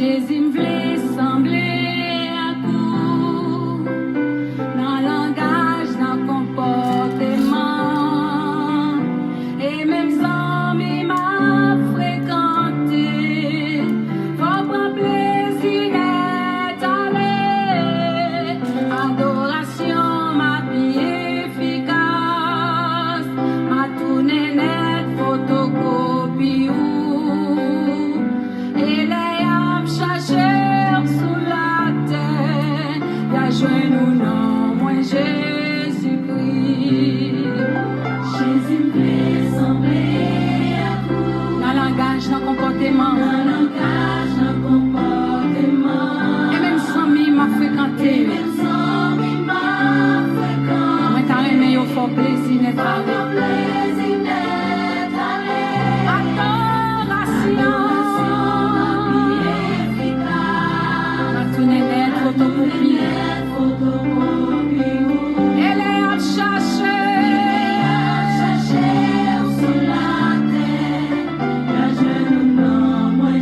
Jésus me voulait sembler à coup, dans le langage, dans le comportement, et même sans m'a fréquenté, faut prendre plaisir d'être allé, adoration ma vie efficace, ma tournée net photocopie ou, et les âmes chercheurs sous la terre, y'a joué nous non, moi Jésus-Christ. Jésus me fait sembler à coup, dans le langage, dans le comportement, et même sans m'a fréquenté, moi t'as aimé au fort plaisir d'être allé, adoration, ma tournée net photocopie, et les âmes chercheurs sous la terre, y'a jeune non, moi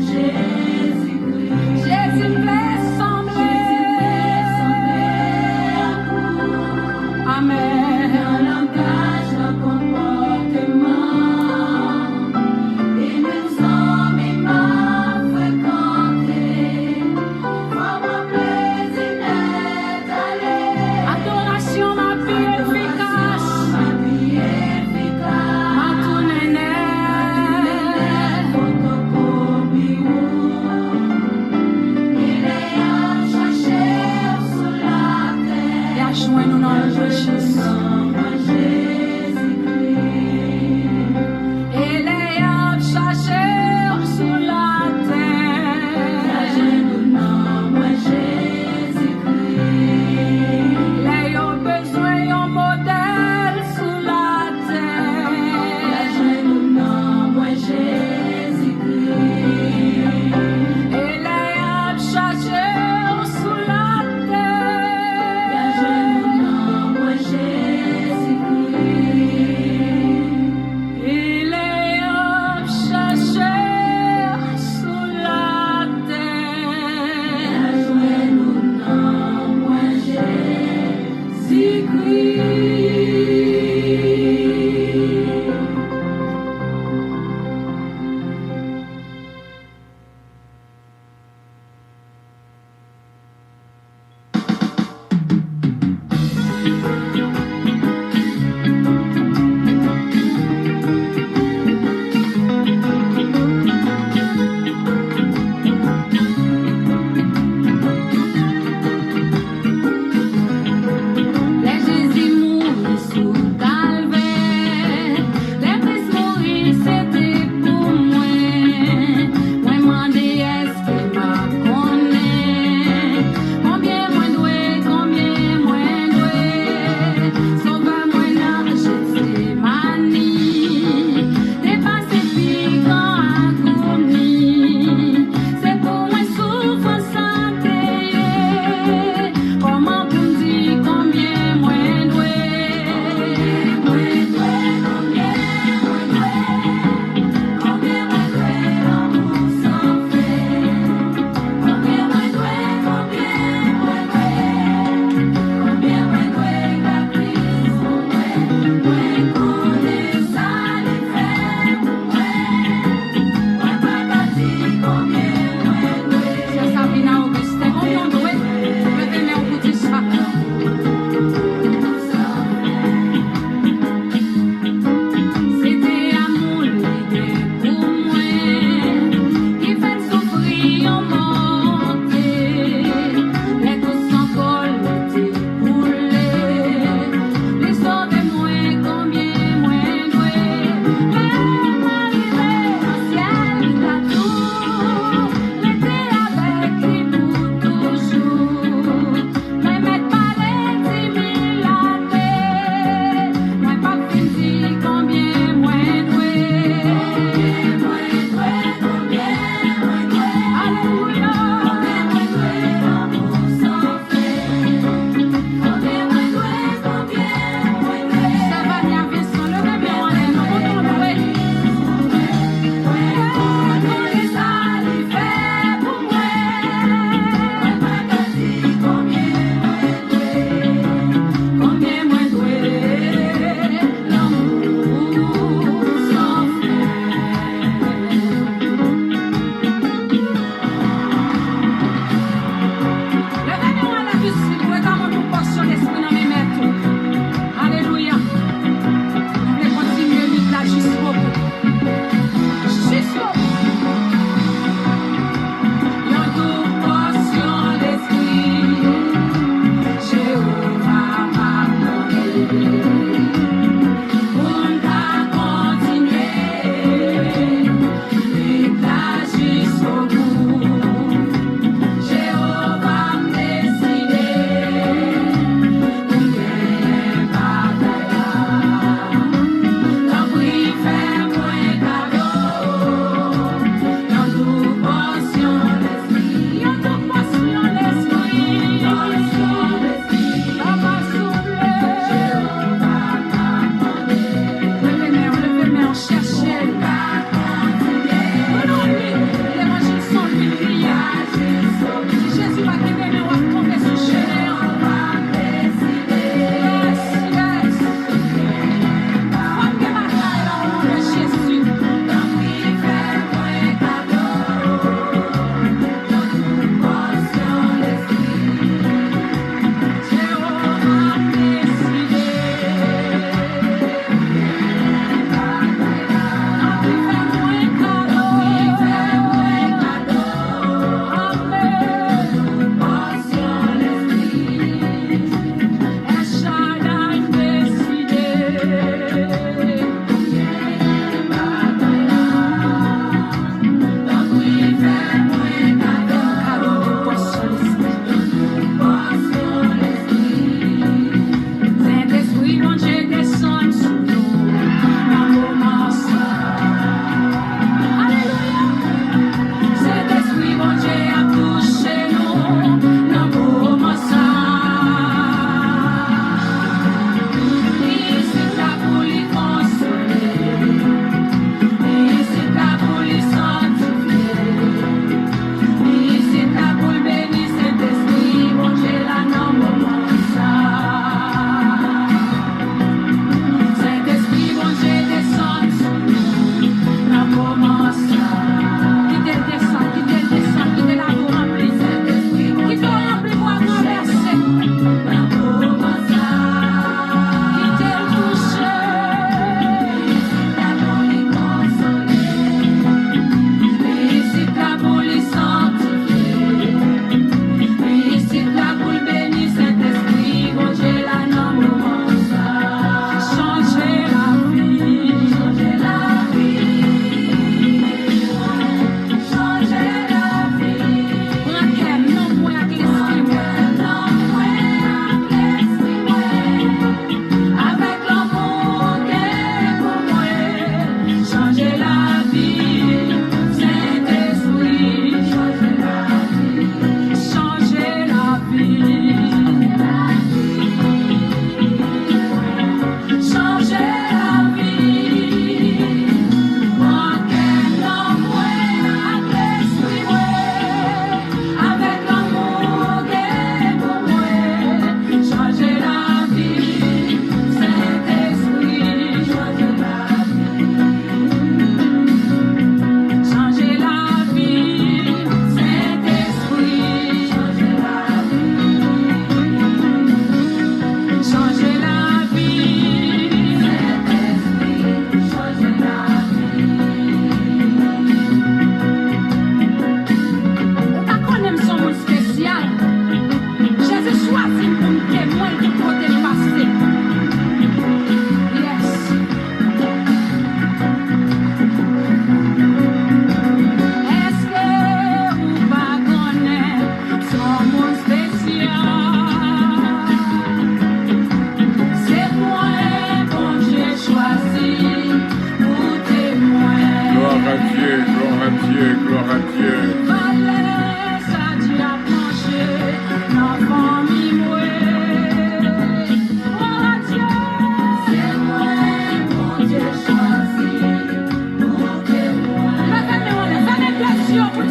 Dieu, gloire à Dieu.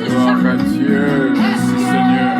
Gloire à Dieu, merci Seigneur.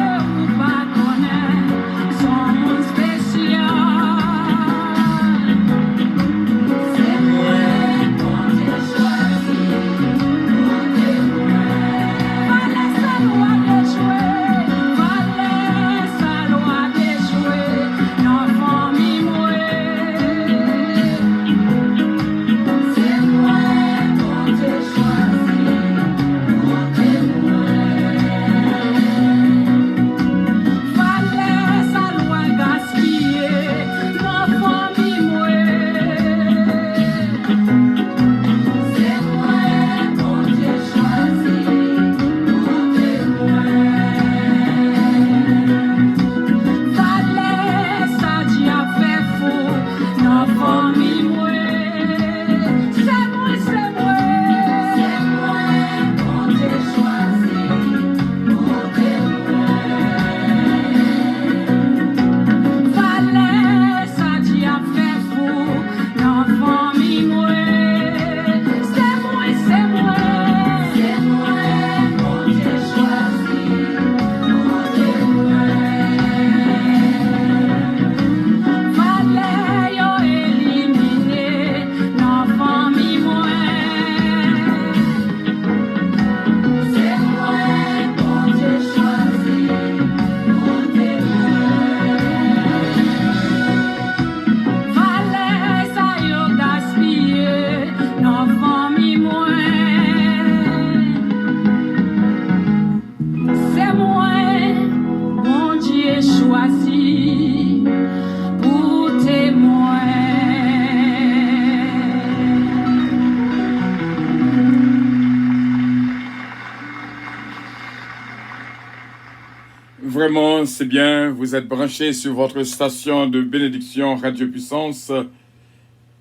Vraiment, c'est bien, vous êtes branchés sur votre station de bénédiction Radio Puissance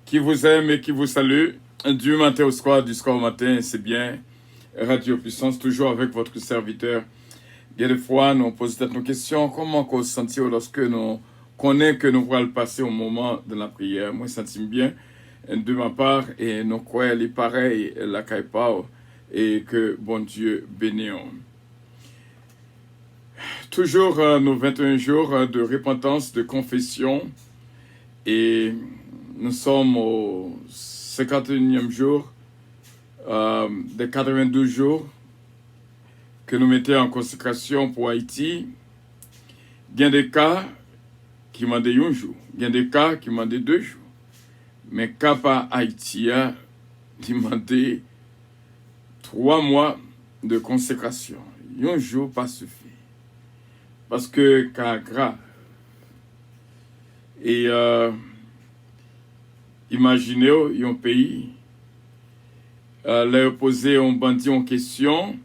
qui vous aime et qui vous salue. Du matin au soir, du soir au matin, c'est bien. Radio Puissance, toujours avec votre serviteur. Bien des fois, nous posons nos questions. Comment on se sent lorsque nous connaissons que nous allons passer au moment de la prière? Moi, je sens bien de ma part et nous croyons les pareils, la caïpa et que bon Dieu bénisse. Toujours nos 21 jours de repentance, de confession, et nous sommes au 51e jour des 92 jours que nous mettons en consécration pour Haïti. Il y a des cas qui m'ont dit un jour, il y a des cas qui m'ont dit 2 jours, mais cas par Haïti, il m'a dit 3 mois de consécration. Un jour pas suffit. Parce que cas grave. Et imaginez un pays, leur poser un bandit en question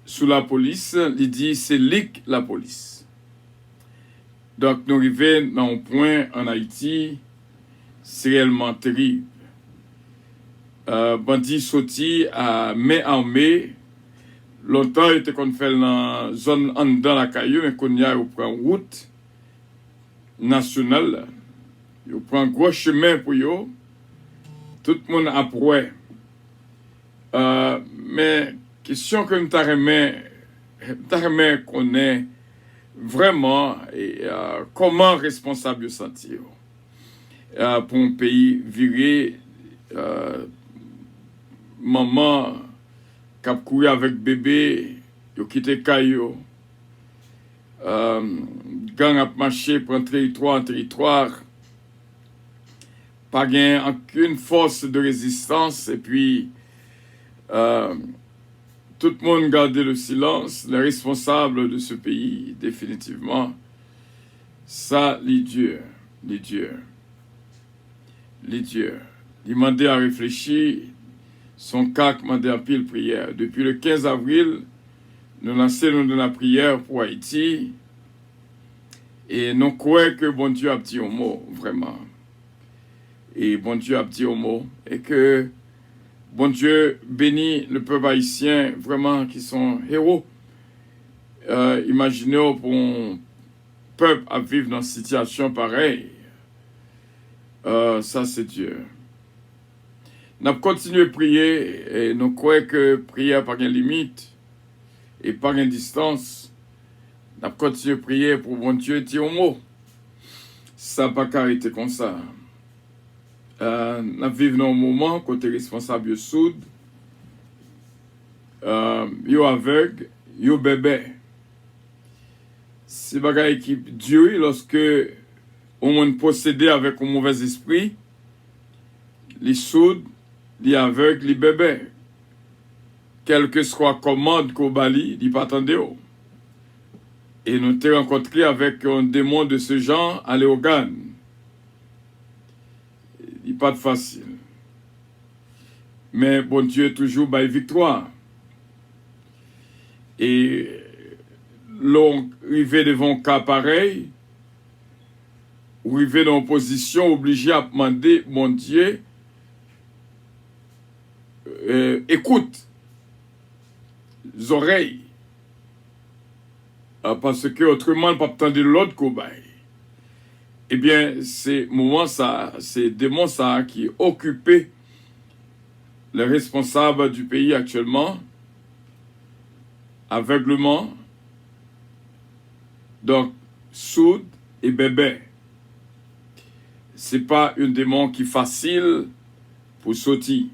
sous la police, il dit c'est la police. Donc nous arrivons dans un point en Haïti, c'est réellement terrible. Bandit sorti à main armée. Longtemps, il était qu'on fait dans la zone dans la caillou, mais qu'on y a, on prend route nationale. On prend un gros chemin pour eux. Tout le monde après. Mais, question que nous connaît vraiment comment responsable sentir pour un pays viré, maman, cap courir avec bébé, yo quitté Caillou, gang a marché pour un territoire en territoire, pas gain aucune force de résistance, et puis tout le monde gardait le silence, les responsables de ce pays, définitivement, ça, les dieux, demander à réfléchir. Son cas demandé en pile prière. Depuis le 15 avril, nous lançons de la prière pour Haïti et nous croyons que bon Dieu a dit un mot, vraiment. Et bon Dieu a dit un mot et que Bon Dieu, bénis le peuple haïtien, vraiment, qui sont héros. Imaginez pour un peuple à vivre dans une situation pareille. Ça, c'est Dieu. Nous avons continué à prier et nous croyons que prière n'a pas de limite et pas de distance. Nous avons continué à prier pour bon Dieu dire un mot. Ça n'a pas arrêté comme ça. Nous vivons dans un moment côté responsable Soud, yo aveugle, yo bébé. C'est bagaille qui dure lorsque on possédé avec un mauvais esprit, les sourds, les aveugles, les bébés. Quelle que soit commande qu'on bali, ils pas attendent. Et nous t'ai rencontré avec un démon de ce genre à Léogane. Il n'est pas de facile. Mais bon Dieu toujours bail victoire. Et l'on arrivé devant un cas pareil, ou arrivé dans une position obligée à demander, mon Dieu, écoute, les oreilles, parce que autrement, on ne peut pas attendre l'autre cobaye. Eh bien, c'est moment ça, c'est démon ça qui occupait les responsables du pays actuellement, aveuglement, donc sourd et bébé. C'est pas un démon qui est facile pour sortir.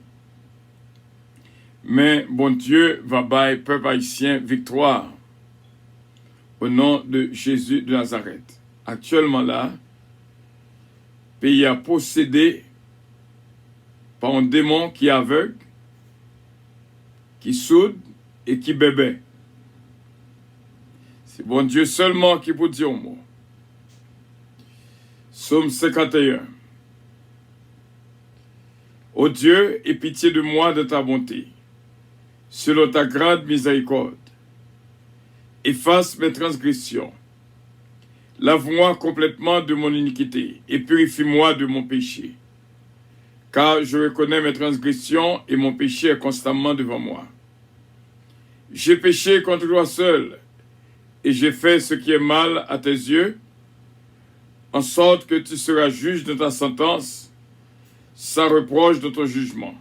Mais bon Dieu va bailler peuple haïtien victoire au nom de Jésus de Nazareth. Actuellement là, le pays est possédé par un démon qui est aveugle, qui soude et qui bébé. C'est bon Dieu seulement qui peut dire un mot. Psaume 51. Ô Dieu, aie pitié de moi de ta bonté, selon ta grande miséricorde. Efface mes transgressions. Lave-moi complètement de mon iniquité et purifie-moi de mon péché. Car je reconnais mes transgressions et mon péché est constamment devant moi. J'ai péché contre toi seul et j'ai fait ce qui est mal à tes yeux, en sorte que tu seras juge de ta sentence, sans reproche de ton jugement.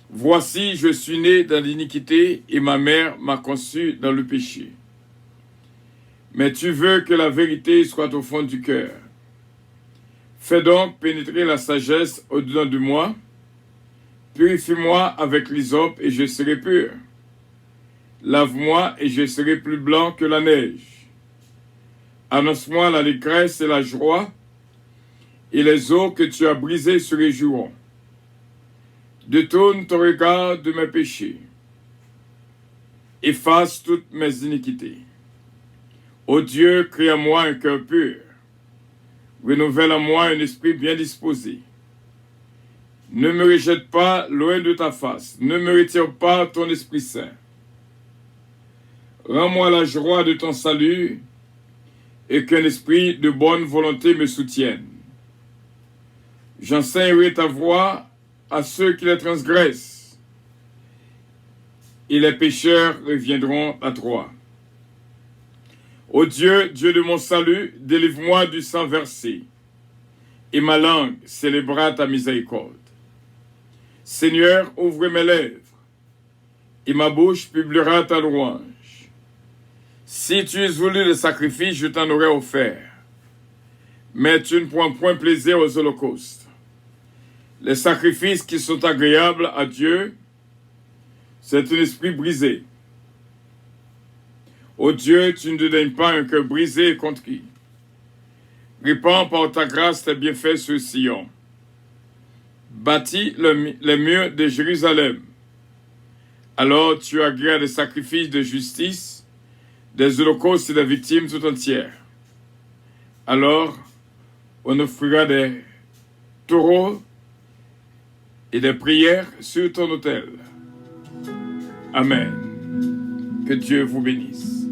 Voici, je suis né dans l'iniquité et ma mère m'a conçu dans le péché. Mais tu veux que la vérité soit au fond du cœur. Fais donc pénétrer la sagesse au-dedans de moi. Purifie-moi avec l'hysope et je serai pur. Lave-moi et je serai plus blanc que la neige. Annonce-moi l'allégresse et la joie, et les eaux que tu as brisées se réjouiront. Détourne ton regard de mes péchés. Efface toutes mes iniquités. Ô Dieu, crée en moi un cœur pur. Renouvelle en moi un esprit bien disposé. Ne me rejette pas loin de ta face. Ne me retire pas ton Esprit Saint. Rends-moi la joie de ton salut et qu'un esprit de bonne volonté me soutienne. J'enseignerai ta voix à ceux qui la transgressent, et les pécheurs reviendront à toi. Ô Dieu, Dieu de mon salut, délivre-moi du sang versé, et ma langue célébrera ta miséricorde. Seigneur, ouvre mes lèvres, et ma bouche publiera ta louange. Si tu es voulu le sacrifice, je t'en aurais offert. Mais tu ne prends point plaisir aux holocaustes. Les sacrifices qui sont agréables à Dieu, c'est un esprit brisé. Ô Dieu, tu ne dédaignes pas un cœur brisé et contrit. Répands par ta grâce tes bienfaits sur Sion. Bâtis les murs de Jérusalem. Alors tu agrées des sacrifices de justice, des holocaustes et des victimes tout entières. Alors, on offrira des taureaux et des prières sur ton autel. Amen. Que Dieu vous bénisse.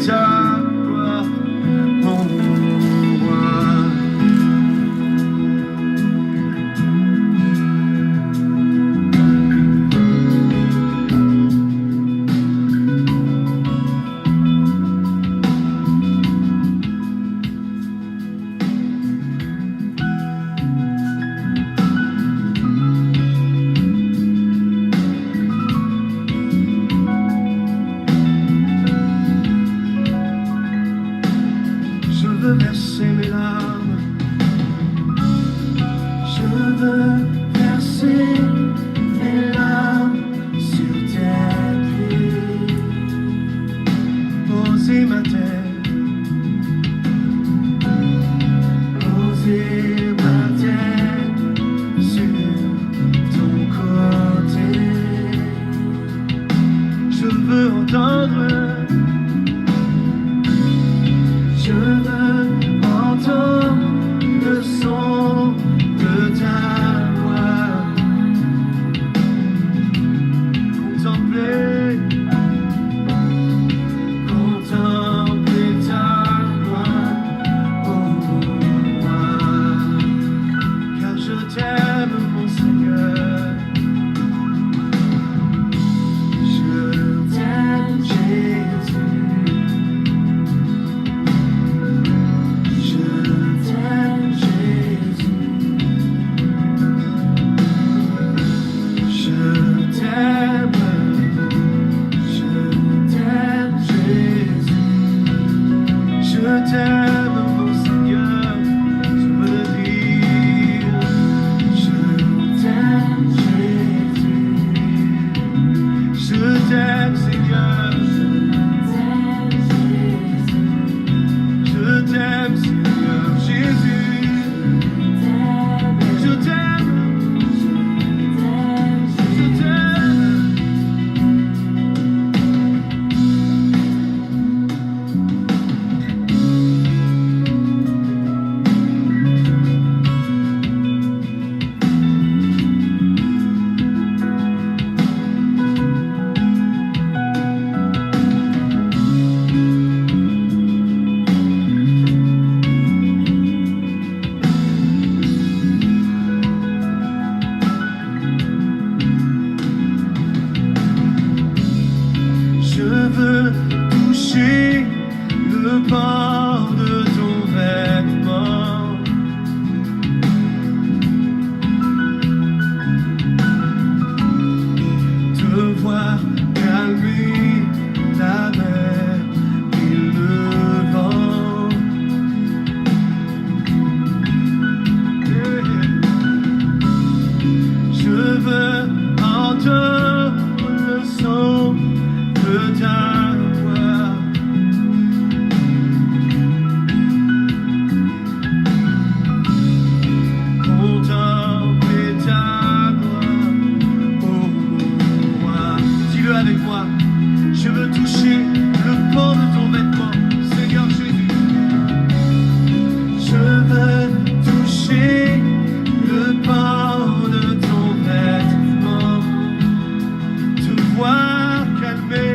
ta gloire, mon roi. Je veux verser mes larmes, je veux verser mes larmes sur tes pieds, poser ma tête, poser ma tête sur ton côté. Je veux entendre. Je veux entendre le son de ta voix, contempler ta gloire, oh roi, car je t'aime mon Seigneur, je t'aime Jésus. Je t'aime, mon Seigneur, je veux le dire. Je t'aime, Jésus. Je t'aime, Seigneur. Je t'aime, Seigneur, Jésus. Je t'aime. Je t'aime. Je veux toucher le bord de ton vêtement. Te voir calmer la mer et le vent. Je veux entendre le son de ta voix, contempler ta gloire, oh roi. Dis-le avec moi, je veux toucher le pan de ton vêtement, Seigneur Jésus. Je veux toucher le pan de ton vêtement, te voir calmer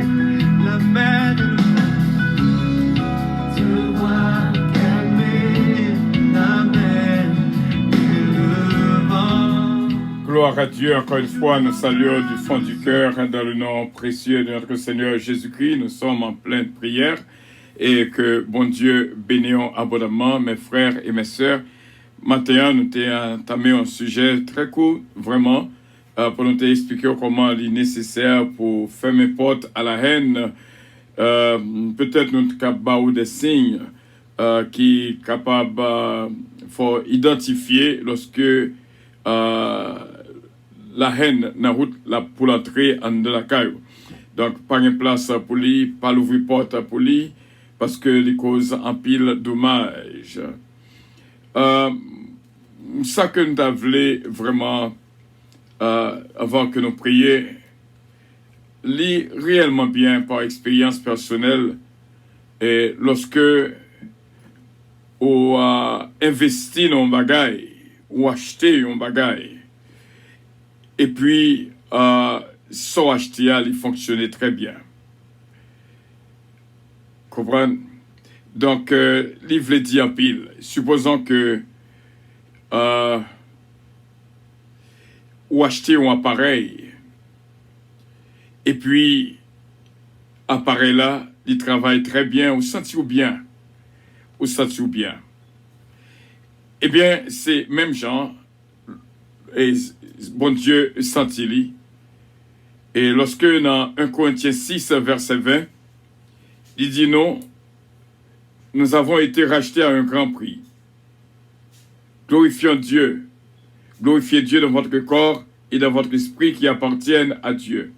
la mer et le vent, te voir calmer la mer et le vent. Gloire à Dieu, encore une fois, nous saluons du fond du cœur, dans le nom précieux de notre Seigneur Jésus-Christ. Nous sommes en pleine prière et que bon Dieu bénisse abondamment mes frères et mes sœurs. Maintenant, nous avons entamé un sujet très court, vraiment, pour nous expliquer comment il est nécessaire pour fermer porte à la haine. Peut-être nous sommes capables des signes qui sont capables faut identifier lorsque la haine na route pour l'entrée en de la caillou. Donc, pas une place pour lui, pas l'ouvrir porte pour lui, parce que les causes en pile dommage. Ça que nous avons vraiment, avant que nous prions, lit réellement bien par expérience personnelle, et lorsque on a investi dans un bagage, ou acheté un bagage, et puis, son acheté, il fonctionnait très bien. Comprenez? Donc, livre les dit en pile. Supposons que ou acheter un appareil et puis appareil là, il travaille très bien, ou senti ou bien, eh bien, c'est même genre, et bon Dieu senti-li. Et lorsque dans 1 Corinthiens 6, verset 20, il dit non, nous avons été rachetés à un grand prix. Glorifions Dieu. Glorifiez Dieu dans votre corps et dans votre esprit qui appartiennent à Dieu.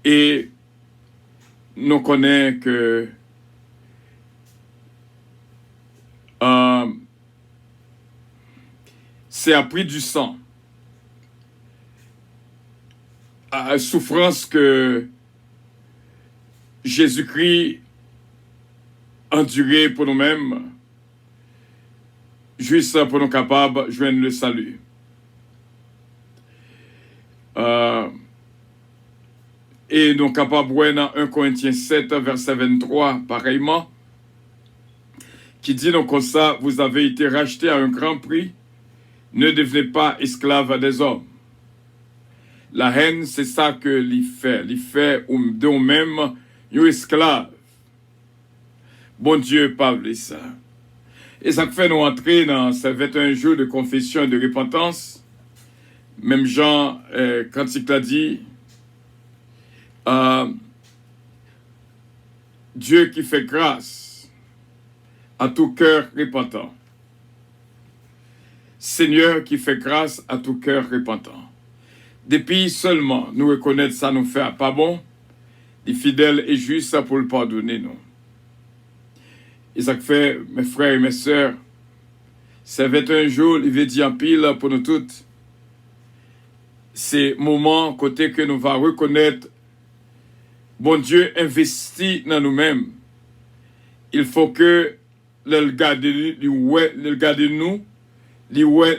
Et nous connaissons que c'est à prix du sang. À souffrance que Jésus-Christ enduré pour nous-mêmes, juste pour nous capables de joindre le salut. Et nous capables de dans 1 Corinthiens 7, verset 23, pareillement, qui dit donc comme ça, vous avez été rachetés à un grand prix, ne devenez pas esclaves des hommes. La haine, c'est ça que l'y fait de nous-mêmes, une esclave. Bon Dieu, pas ça. Et ça fait nous entrer dans ces 21 jours de confession et de repentance. Même Jean, quand il a dit, Dieu qui fait grâce à tout cœur repentant. Seigneur qui fait grâce à tout cœur repentant. Depuis seulement nous reconnaître ça nous fait pas bon, les fidèles et justes pour le pardonner nous. Et ça fait, mes frères et mes sœurs, ces 21 jours, il veut dire en pile pour nous toutes. C'est moment côté que nous va reconnaître, bon Dieu investit dans nous-mêmes. Il faut que le garder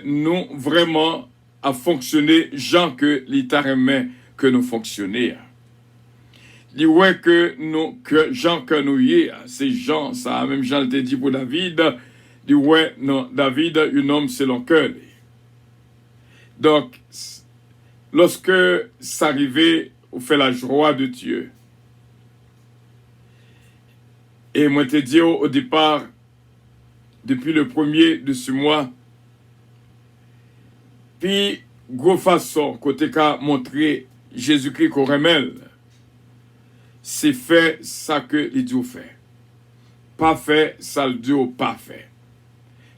nous vraiment à fonctionner gens que l'État remet que nous fonctionnions. Il ouais que nous que gens que nous y ces gens ça même Jean te dit pour David, dit ouais non David un homme selon cœur. Donc lorsque ça arrivait, on fait la joie de Dieu. Et moi te dit au départ, depuis le premier de ce mois, puis gros façon côté qu'a montré Jésus-Christ qu'on remèle. C'est fait ça que les dieux fait. Pas fait, ça le Dieu pas fait.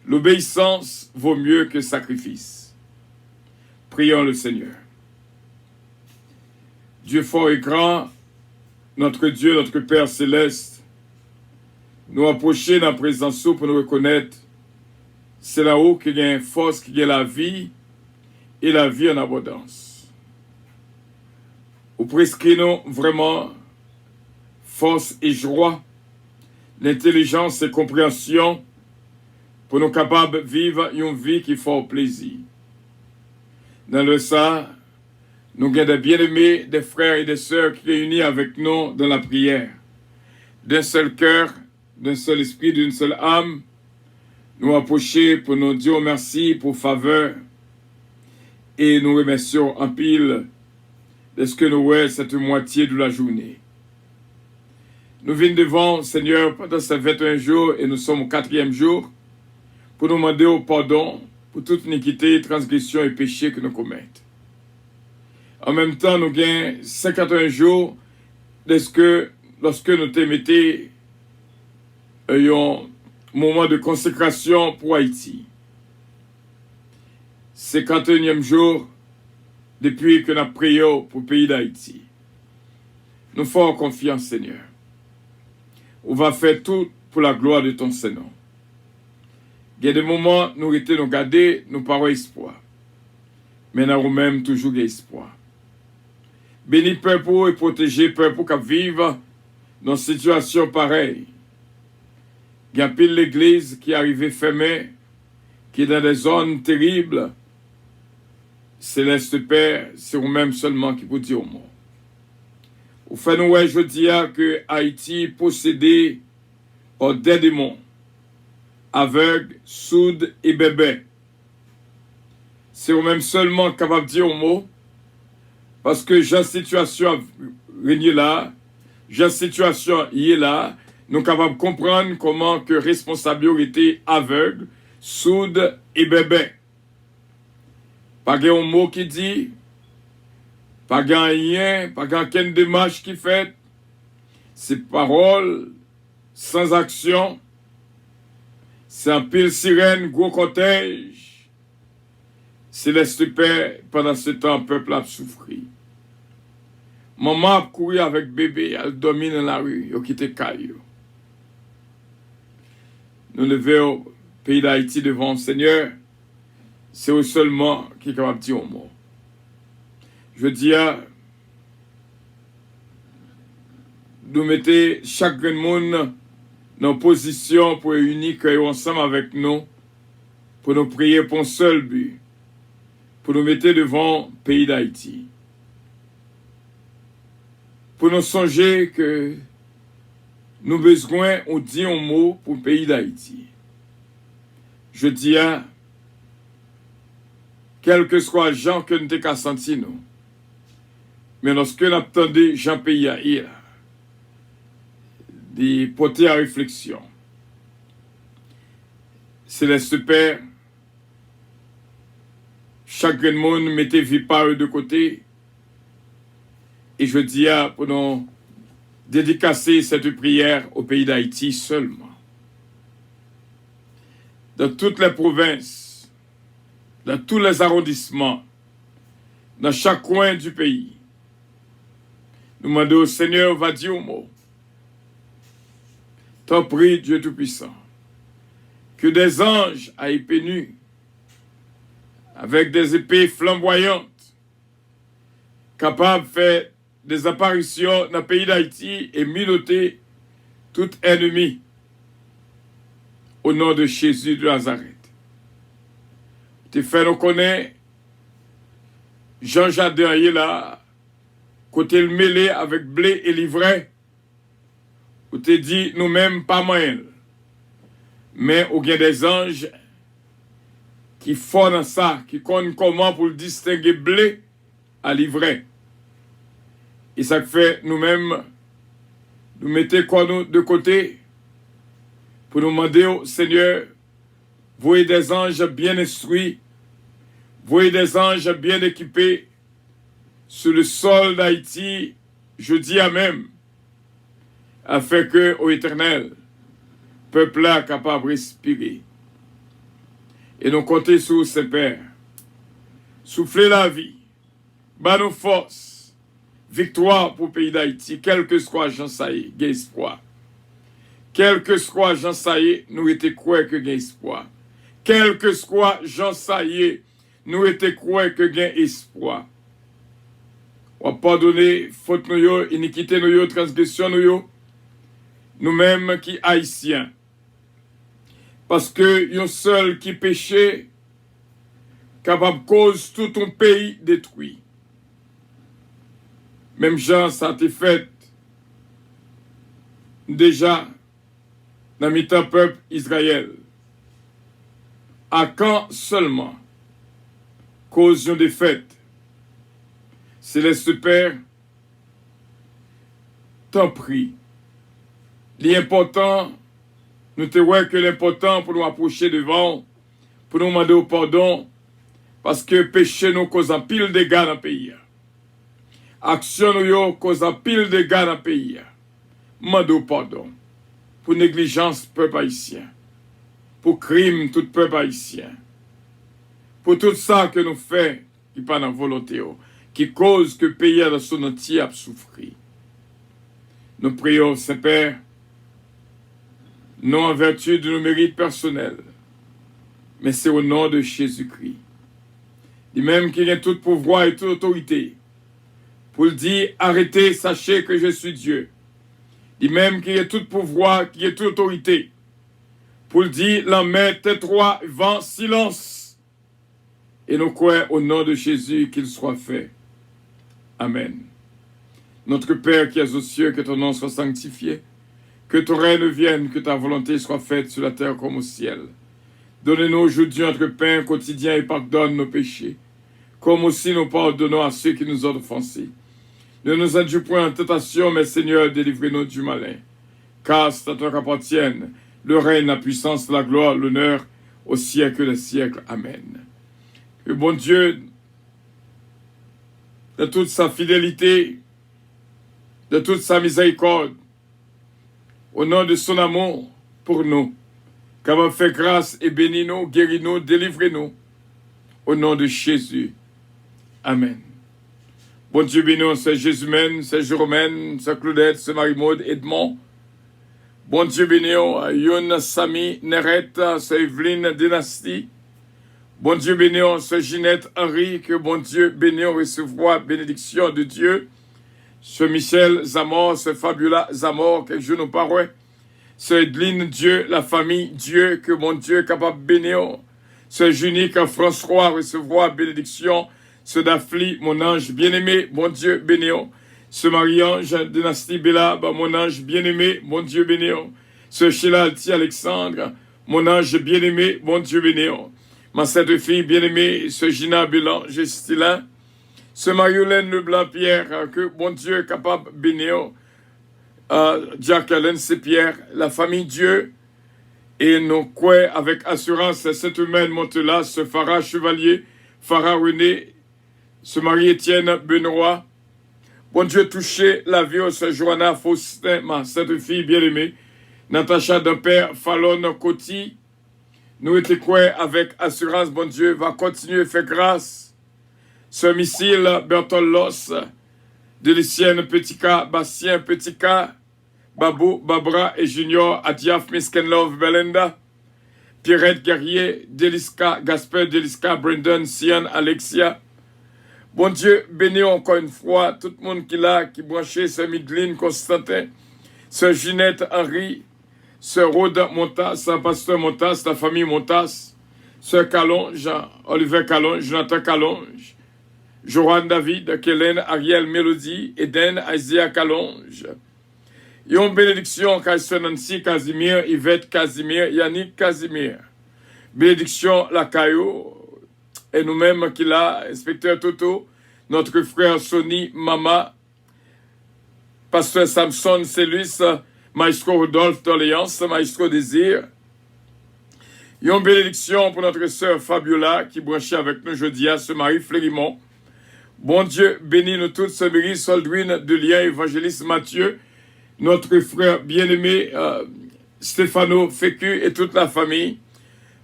L'obéissance vaut mieux que sacrifice. Prions le Seigneur. Dieu fort et grand, notre Dieu, notre Père céleste, nous approcher dans la présence pour nous reconnaître, c'est là-haut qu'il y a une force, qu'il y a la vie, et la vie en abondance. Vous prescrivons vraiment force et joie, l'intelligence et compréhension pour nous capables de vivre une vie qui fait plaisir. Dans le ça, nous avons des bien-aimés, des frères et des sœurs qui réunis avec nous dans la prière. D'un seul cœur, d'un seul esprit, d'une seule âme, nous approcher pour nous dire merci pour faveur et nous remercions en pile de ce que nous avons cette moitié de la journée. Nous venons devant Seigneur pendant ces 21 jours et nous sommes au 4e jour pour nous demander au pardon pour toute iniquité, transgression et péché que nous commettons. En même temps, nous avons 51 jours lorsque nous te mettons un moment de consécration pour Haïti. 51e jour depuis que nous avons prié pour le pays d'Haïti. Nous faisons confiance, Seigneur. On va faire tout pour la gloire de ton Seigneur. Il y a des moments où nous étions gardés, nous n'avons pas espoir. Mais nous avons même toujours espoir. Bénis peuple et protéger peuple qui vivent dans une situation pareille. Il y a pile l'église qui est arrivée fermée, qui est dans des zones terribles. Céleste Père, c'est vous-même seulement qui vous dit au monde. Ou fait nous je dis que Haïti possédait des démons, aveugles, sourds et bébés. C'est au même seulement capable de dire un mot, parce que j'ai une situation régné là, j'ai une situation y est là, nous sommes capables de comprendre comment que responsabilité aveugle, sourde et bébé. Pas un mot qui dit, pas rien, pas aucune démarche qui fait, c'est parole sans action, c'est un pile sirène, gros cortège. Céleste Père, pendant ce temps, le peuple a souffert. Maman a couru avec bébé, elle dormit dans la rue, elle a quitté Caillou. Nous levons au pays d'Haïti devant le Seigneur, c'est eux seulement qui est capable de dire un mot. Je dis à nous mettons chaque monde dans position pour unir ensemble avec nous, pour nous prier pour un seul but, pour nous mettre devant le pays d'Haïti. Pour nous songer que nous avons besoin de dire un mot pour le pays d'Haïti. Je dis à quel que soit le gens que nous avons senti nous, mais lorsque nous attendons Jean pays à ir, d'y porter à réflexion. Céleste Père, chaque monde mettez vie par eux de côté, et je dis pour nous dédicacer cette prière au pays d'Haïti seulement. Dans toutes les provinces, dans tous les arrondissements, dans chaque coin du pays, nous demandons au Seigneur, va dire un mot. T'en prie, Dieu Tout-Puissant, que des anges à épée nue, avec des épées flamboyantes, capables de faire des apparitions dans le pays d'Haïti et miloter tout ennemi au nom de Jésus de Nazareth. Tu fais nous connaître Jean Jardin est là, côté le mêlé avec blé et livret, où tu dit nous-mêmes pas moyen, mais au gain des anges qui font dans ça, qui connaissent comment pour distinguer blé à livret. Et ça fait nous-mêmes, nous mettons quoi nous de côté pour nous demander au Seigneur, voyez des anges bien instruits, voyez des anges bien équipés sur le sol d'Haïti, je dis à même, afin que, au Éternel, peuple là capable de respirer. Et nous comptons sur ces pères. Soufflez la vie, bas nos forces, victoire pour le pays d'Haïti, quel que soit Jean Saïe, gain espoir. Quel que soit Jean Saïe, nous étions croyants que gain espoir. Quel que soit Jean Saïe, nous étions croyants que gain espoir. On va pardonner faute nous, iniquité nous, transgression nous, nous-mêmes qui haïtiens. Parce que yon seul qui péché, capable cause tout ton pays détruit. Même Jean, ça a été fait déjà dans le mi-temps peuple Israël. À quand seulement cause yon défaite? Céleste Père, t'en prie. L'important, nous te voyons que l'important pour nous approcher devant, pour nous demander au pardon, parce que péché nous cause un pile de dégâts dans le pays. Action nous cause un pile de dégâts dans le pays. Demandez au pardon pour négligence peuple haïtien, pour crime tout peuple haïtien, pour tout ça que nous faisons qui n'est pas dans la volonté, qui cause que le pays dans son entier a souffert. Nous prions, Saint-Père, non en vertu de nos mérites personnels, mais c'est au nom de Jésus-Christ. Lui-même qui a tout pouvoir et toute autorité, pour le dire, arrêtez, sachez que je suis Dieu. Lui-même qui a tout pouvoir, qui a toute autorité, pour le dire, la mer, tais-toi, vent, silence. Et nous croyons au nom de Jésus qu'il soit fait. Amen. Notre Père qui es aux cieux, que ton nom soit sanctifié, que ton règne vienne, que ta volonté soit faite sur la terre comme au ciel. Donne-nous aujourd'hui notre pain quotidien et pardonne nos péchés, comme aussi nous pardonnons à ceux qui nous ont offensés. Ne nous induis point en tentation, mais Seigneur, délivre-nous du malin. Car c'est à toi qu'appartiennent le règne, la puissance, la gloire, l'honneur, au siècle des siècles. Amen. Que bon Dieu, de toute sa fidélité, de toute sa miséricorde, au nom de son amour pour nous, qu'elle fait grâce et bénis nous, guéris nous, délivrez-nous, au nom de Jésus. Amen. Bon Dieu béni, c'est Jésus-Mène, c'est Jérôme, c'est Claudette, c'est Marie-Maude, Edmond. Bon Dieu béni, Youn, Samy, Nerette, c'est Evelyne, Dynastie. Bon Dieu béni, c'est Ginette, Henri, que bon Dieu béni, recevoir bénédiction de Dieu. C'est Michel Zamor, c'est Fabiola Zamor, que je nous parle. C'est Edline Dieu, la famille Dieu, que mon Dieu est capable de bénir. C'est Junique François, recevoir bénédiction. C'est Daphne, mon ange bien-aimé, mon Dieu bénir. C'est Marie-Ange, Dynastie Bella, mon ange bien-aimé, mon Dieu bénir. C'est Sheila Alti Alexandre, mon ange bien-aimé, mon Dieu bénir. Ma cette fille bien-aimée, c'est Gina Bélan, Gestilin. C'est Marie-Hélène Leblanc-Pierre, que bon Dieu est capable de bénir. Jacqueline, c'est Pierre, la famille Dieu. Et nous croyons avec assurance cette humaine monte-là, ce Farah Chevalier, Farah René, ce Marie-Étienne Benoît. Bon Dieu, touchez la vie de ce Johanna Faustin, ma cette fille bien-aimée. Natacha de Père, Fallon Coty. Nous étions croyants avec assurance, bon Dieu, va continuer à faire grâce. Ce missile, Bertolos, Délicienne Petit K, Bastien Petit K, Babou, Babra et Junior, Adiaf, Miskenlove, Belinda, Pierrette Guerrier, Deliska, Gasper, Deliska, Brendan, Sian, Alexia. Bon Dieu, bénis encore une fois tout le monde qui l'a, qui branché, ce Midline Constantin, ce Ginette Henri, ce Rode Montas, ce Pasteur Montas, la famille Montas, ce Calonge, Oliver Calonge, Jonathan Calonge, Joran David, Kellen, Ariel Mélodie, Eden, Isaiah Calonge. Yon bénédiction, Kaiser Nancy Casimir, Yvette Casimir, Yannick Casimir. Bénédiction, la Caillou, et nous-mêmes qui l'a, inspecteur Toto, notre frère Sonny, Mama, Pasteur Samson Célus, Maestro Rodolphe Doléance, Maestro Désir. Yon bénédiction pour notre sœur Fabiola, qui branchait avec nous jeudi à ce Marie Flérimont. Bon Dieu, bénis-nous toutes, Saint-Méry, Soldwin, Delien, évangéliste Mathieu, notre frère bien-aimé Stéphano Fécu et toute la famille,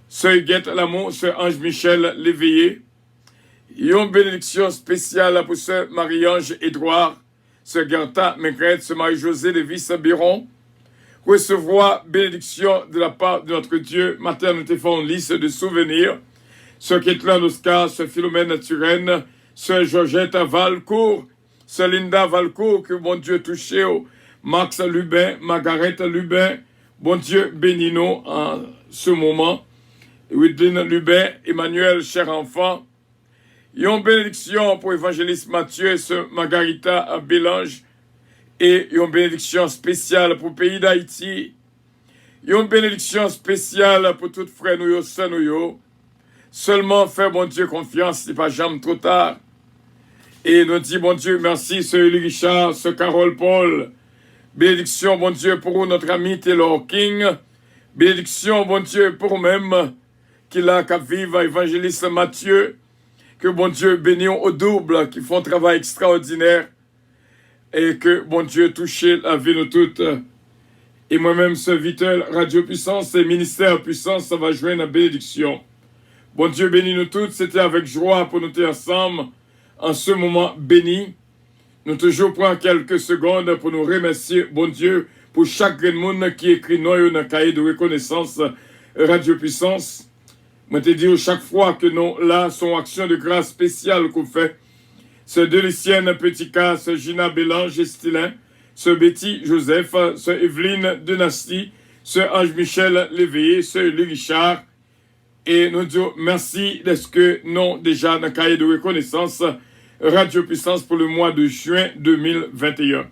Sœur Guette Lamour, Sœur Ange Michel Léveillé. Une bénédiction spéciale pour Sœur Marie-Ange Édouard, Sœur Gerta Maigret, Sœur Marie-Josée Lévis Biron. Recevoir bénédiction de la part de notre Dieu, matin nous te faisons liste de souvenirs. Sœur Ketlan Oscar, Sœur Philomène Turenne, Sœur Georgette Valcourt, Sœur Linda Valcourt, que bon Dieu touche, Max Lubin, Margaret Lubin, bon Dieu bénis-nous en ce moment. Widlin Lubin, Emmanuel, cher enfant. Une bénédiction pour évangéliste Mathieu, Sœur Margarita Bélange, et une bénédiction spéciale pour le pays d'Haïti. Une bénédiction spéciale pour tout frère nous, sœur nous. Seulement faire, bon Dieu, confiance, c'est pas jamais trop tard. Et nous dit, bon Dieu, merci, Sœur Élie Richard, Sœur Carole Paul. Bénédiction, bon Dieu, pour notre ami Taylor King. Bénédiction, bon Dieu, pour nous-mêmes, qui l'a qu'à vivre, évangéliste Mathieu. Que bon Dieu bénisse au double, qui font un travail extraordinaire. Et que bon Dieu touche la vie de toutes. Et moi-même, ce Vitel, Radio Puissance et Ministère Puissance, ça va jouer une bénédiction. Bon Dieu bénis nous toutes, c'était avec joie pour nous être ensemble en ce moment béni. Nous toujours prenons quelques secondes pour nous remercier, bon Dieu, pour chaque monde qui écrit nous dans le cahier de reconnaissance Radio Puissance. Moi te dis chaque fois que nous là, son action de grâce spéciale qu'on fait. Ce Délicienne Petit K, ce Gina Bélan, Gestilin, ce Betty Joseph, ce Evelyne Dynastie, ce Ange Michel Léveillé, ce Louis Richard. Et nous disons merci de ce que nous, déjà, dans le cahier de reconnaissance, Radio Puissance pour le mois de juin 2021.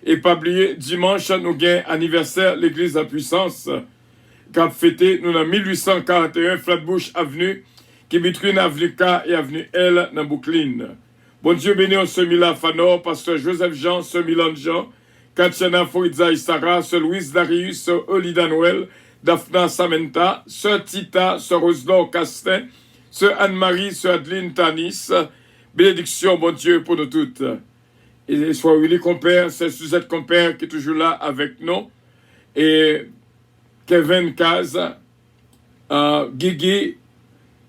Et pas oublier, dimanche, nous gagnons anniversaire l'Église La Puissance, qui a fêté, nous dans 1841, Flatbush Avenue, qui between Avenue K et Avenue L dans Brooklyn. Bon Dieu béni, on se Mila Fanor, Pasteur Joseph Jean, se Milan Jean, Katiana Foridza Isara, Sir Louise Darius, Sir Olida Noël, Daphna Samenta, Sir Tita, Sir Roselor Castin, Sir Anne-Marie, Sir Adeline Tanis. Bénédiction, bon Dieu, pour nous toutes. Et soit Willy Compère, c'est Suzette Compère qui est toujours là avec nous. Et Kevin Kaz, Guigui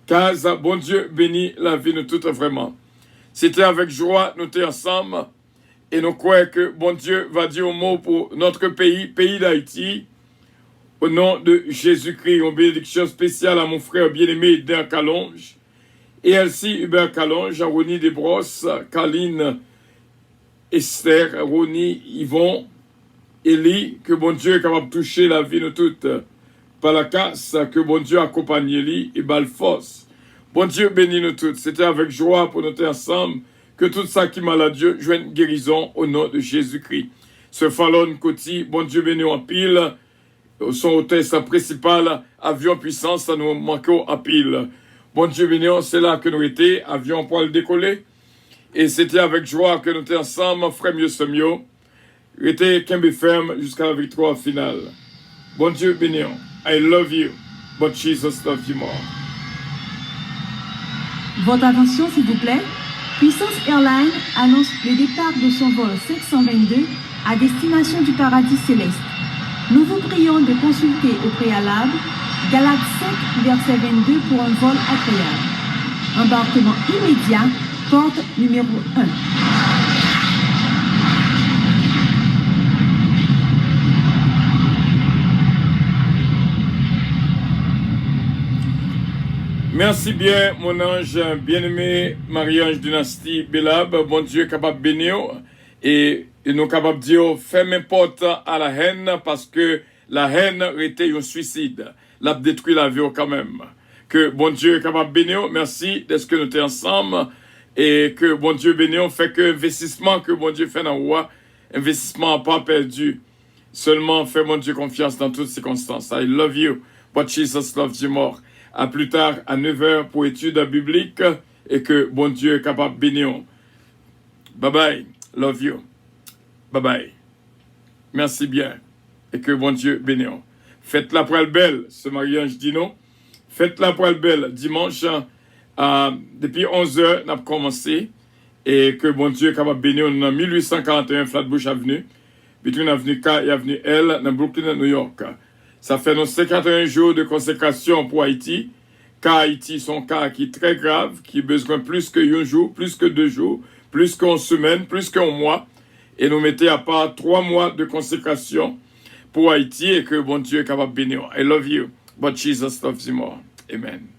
Kaz, bon Dieu, bénit la vie de toutes vraiment. C'était avec joie, nous étions ensemble. Et nous croyons que bon Dieu va dire un mot pour notre pays, pays d'Haïti. Au nom de Jésus-Christ, une bénédiction spéciale à mon frère bien-aimé Dan Calonge. Et Elsie Hubert Calonge, Ronnie Desbrosses, Caline, Esther, Ronnie, Yvon, Élie, que bon Dieu est capable de toucher la vie de toutes. Par la casse, que bon Dieu accompagne Élie et Balfos. Bon Dieu bénit nous toutes. C'était avec joie pour nous être ensemble que tout ça qui malade Dieu joigne guérison au nom de Jésus-Christ. Ce Fallon Côté, bon Dieu béni en pile. Son hôtel principal, avion puissance, ça nous manque en pile. Bon Dieu béni, c'est là que nous étions, avion pour le décoller. Et c'était avec joie que nous étions ensemble, frère mieux ce mieux. Était Kembe ferme jusqu'à la victoire finale. Bon Dieu béni, I love you, but Jesus loves you more. Votre attention s'il vous plaît. Puissance Airlines annonce le départ de son vol 522 à destination du paradis céleste. Nous vous prions de consulter au préalable Galates 5, verset 22 pour un vol agréable. Embarquement immédiat, porte numéro 1. Merci bien, mon ange bien-aimé, Marie-Ange Dynastie Belab. Bon Dieu capable de bénir et nous capable de dire, fermez porte à la haine parce que la haine était un suicide. L'a détruit la vie quand même. Que bon Dieu est capable de bénir. Merci d'être que nous sommes ensemble et que bon Dieu bénir fait que investissement que bon Dieu fait dans le roi, investissement pas perdu. Seulement fait mon Dieu confiance dans toutes circonstances. I love you, but Jesus loves you more. À plus tard, à 9h pour études bibliques et que bon Dieu est capable de bénir. Bye bye. Love you. Bye bye. Merci bien. Et que bon Dieu bénisse. Faites-la pour elle belle, ce mariage dit non. Faites-la pour elle belle. Dimanche, depuis 11h, on a commencé. Et que bon Dieu est capable de bénir. On est en 1841 Flatbush Avenue. Between Avenue K et Avenue L, dans Brooklyn, New York. Ça fait nos 51 jours de consécration pour Haïti. Car Haïti, son cas qui est très grave, qui a besoin plus que un jour, plus que 2 jours, plus qu'une semaine, plus qu'un mois. Et nous mettons à part 3 mois de consécration pour Haïti et que bon Dieu est capable de bénir. I love you, but Jesus loves you more. Amen.